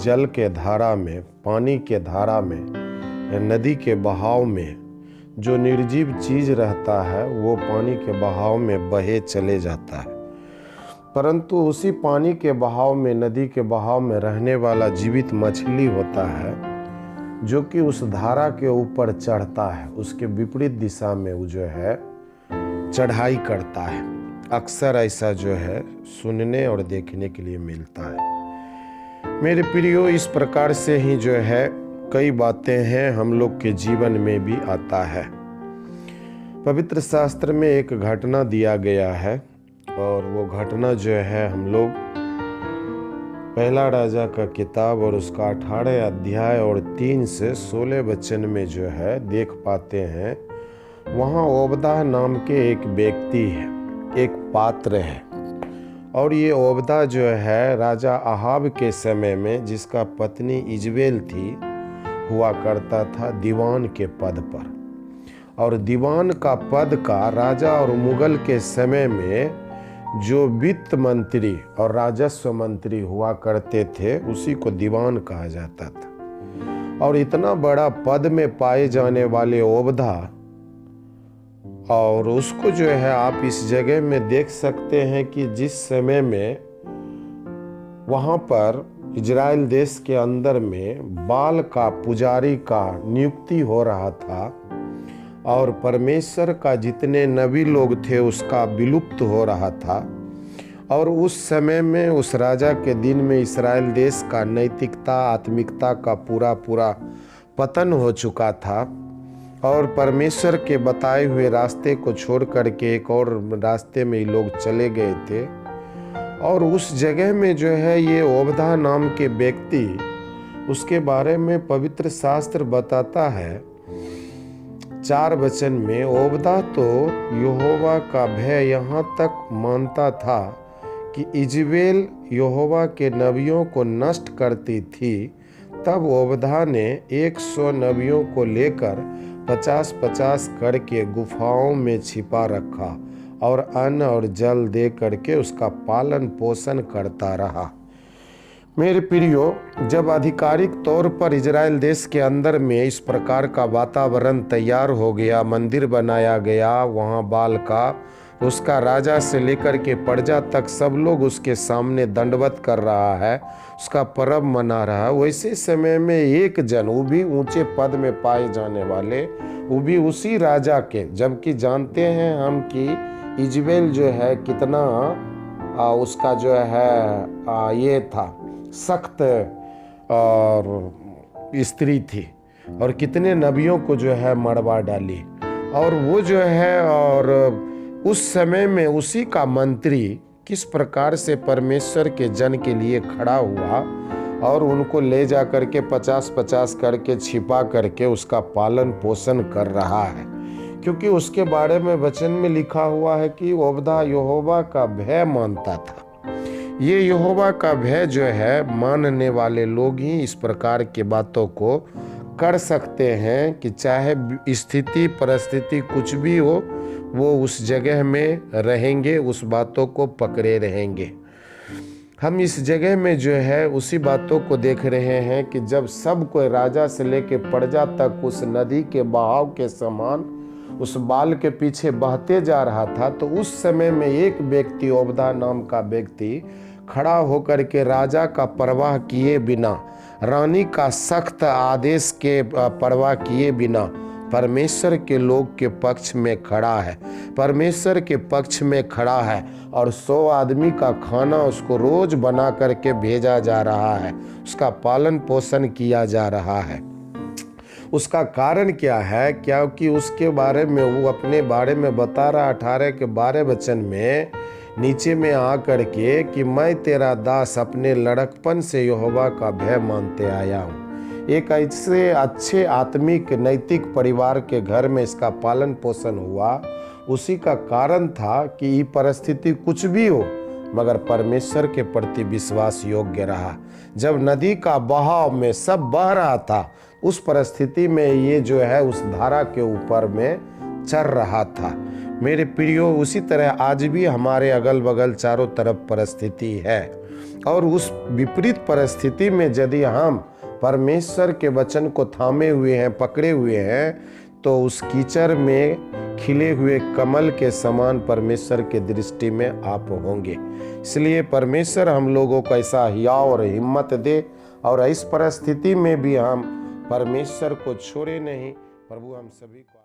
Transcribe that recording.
जल के धारा में, पानी के धारा में, नदी के बहाव में जो निर्जीव चीज रहता है वो पानी के बहाव में बहे चले जाता है। परंतु उसी पानी के बहाव में, नदी के बहाव में रहने वाला जीवित मछली होता है जो कि उस धारा के ऊपर चढ़ता है, उसके विपरीत दिशा में वो जो है चढ़ाई करता है। अक्सर ऐसा जो है सुनने और देखने के लिए मिलता है। मेरे प्रियो, इस प्रकार से ही जो है कई बातें हैं हम लोग के जीवन में भी आता है। पवित्र शास्त्र में एक घटना दिया गया है और वो घटना जो है हम लोग पहला राजा का किताब और उसका 18 अध्याय और 3 से 16 वचन में जो है देख पाते हैं। वहाँ ओबदा नाम के एक व्यक्ति है, एक पात्र है, और ये ओबदा जो है राजा अहाब के समय में, जिसका पत्नी इजबेल थी, हुआ करता था दीवान के पद पर। और दीवान का पद का राजा और मुगल के समय में जो वित्त मंत्री और राजस्व मंत्री हुआ करते थे उसी को दीवान कहा जाता था। और इतना बड़ा पद में पाए जाने वाले ओबदा, और उसको जो है आप इस जगह में देख सकते हैं कि जिस समय में वहाँ पर इजराइल देश के अंदर में बाल का पुजारी का नियुक्ति हो रहा था और परमेश्वर का जितने नबी लोग थे उसका विलुप्त हो रहा था। और उस समय में, उस राजा के दिन में इस्राएल देश का नैतिकता, आत्मिकता का पूरा पतन हो चुका था और परमेश्वर के बताए हुए रास्ते को छोड़ करके एक और रास्ते में लोग चले गए थे। और उस जगह में जो है ये ओबदा नाम के व्यक्ति, उसके बारे में पवित्र शास्त्र बताता है 4 वचन में, ओबदा तो यहोवा का भय यहाँ तक मानता था कि इजबेल यहोवा के नबियों को नष्ट करती थी। तब ओबदा ने 100 नबियों को लेकर 50-50 करके गुफाओं में छिपा रखा और अन्न और जल दे करके उसका पालन पोषण करता रहा। मेरे प्रियो, जब आधिकारिक तौर पर इजराइल देश के अंदर में इस प्रकार का वातावरण तैयार हो गया, मंदिर बनाया गया, वहाँ बाल का, उसका राजा से लेकर के प्रजा तक सब लोग उसके सामने दंडवत कर रहा है, उसका पर्व मना रहा है, वैसे समय में एक जन, वो भी ऊंचे पद में पाए जाने वाले, वो भी उसी राजा के, जबकि जानते हैं हम कि इजबेल जो है कितना उसका जो है ये था, सख्त और स्त्री थी और कितने नबियों को जो है मरवा डाली। और वो जो है, और उस समय में उसी का मंत्री किस प्रकार से परमेश्वर के जन के लिए खड़ा हुआ और उनको ले जा करके 50-50 करके छिपा करके उसका पालन पोषण कर रहा है। क्योंकि उसके बारे में वचन में लिखा हुआ है कि ओबदा यहोवा का भय मानता था। ये यहोवा का भय जो है मानने वाले लोग ही इस प्रकार की बातों को कर सकते हैं कि चाहे स्थिति परिस्थिति कुछ भी हो, वो उस जगह में रहेंगे, उस बातों को पकड़े रहेंगे। हम इस जगह में जो है उसी बातों को देख रहे हैं कि जब सब कोई राजा से लेके प्रजा तक उस नदी के बहाव के समान उस बाल के पीछे बहते जा रहा था, तो उस समय में एक व्यक्ति, ओबदा नाम का व्यक्ति, खड़ा होकर के राजा का परवाह किए बिना, रानी का सख्त आदेश के परवाह किए बिना परमेश्वर के लोग के पक्ष में खड़ा है, परमेश्वर के पक्ष में खड़ा है। और 100 आदमी का खाना उसको रोज बना करके भेजा जा रहा है, उसका पालन पोषण किया जा रहा है। उसका कारण क्या है? क्योंकि उसके बारे में वो अपने बारे में बता रहा 18 के 12 वचन में नीचे में आ करके कि मैं तेरा दास अपने लड़कपन से यहोवा का भय मानते आया हूँ। एक ऐसे अच्छे आत्मिक नैतिक परिवार के घर में इसका पालन पोषण हुआ। उसी का कारण था कि ये परिस्थिति कुछ भी हो मगर परमेश्वर के प्रति विश्वास योग्य रहा। जब नदी का बहाव में सब बह रहा था, उस परिस्थिति में ये जो है उस धारा के ऊपर में चर रहा था। मेरे प्रियो, उसी तरह आज भी हमारे अगल बगल चारों तरफ परिस्थिति है, और उस विपरीत परिस्थिति में यदि हम परमेश्वर के वचन को थामे हुए हैं, पकड़े हुए हैं, तो उस कीचड़ में खिले हुए कमल के समान परमेश्वर के दृष्टि में आप होंगे। इसलिए परमेश्वर हम लोगों को ऐसा हियाव और हिम्मत दे, और इस परिस्थिति में भी हम परमेश्वर को छोड़े नहीं। प्रभु हम सभी को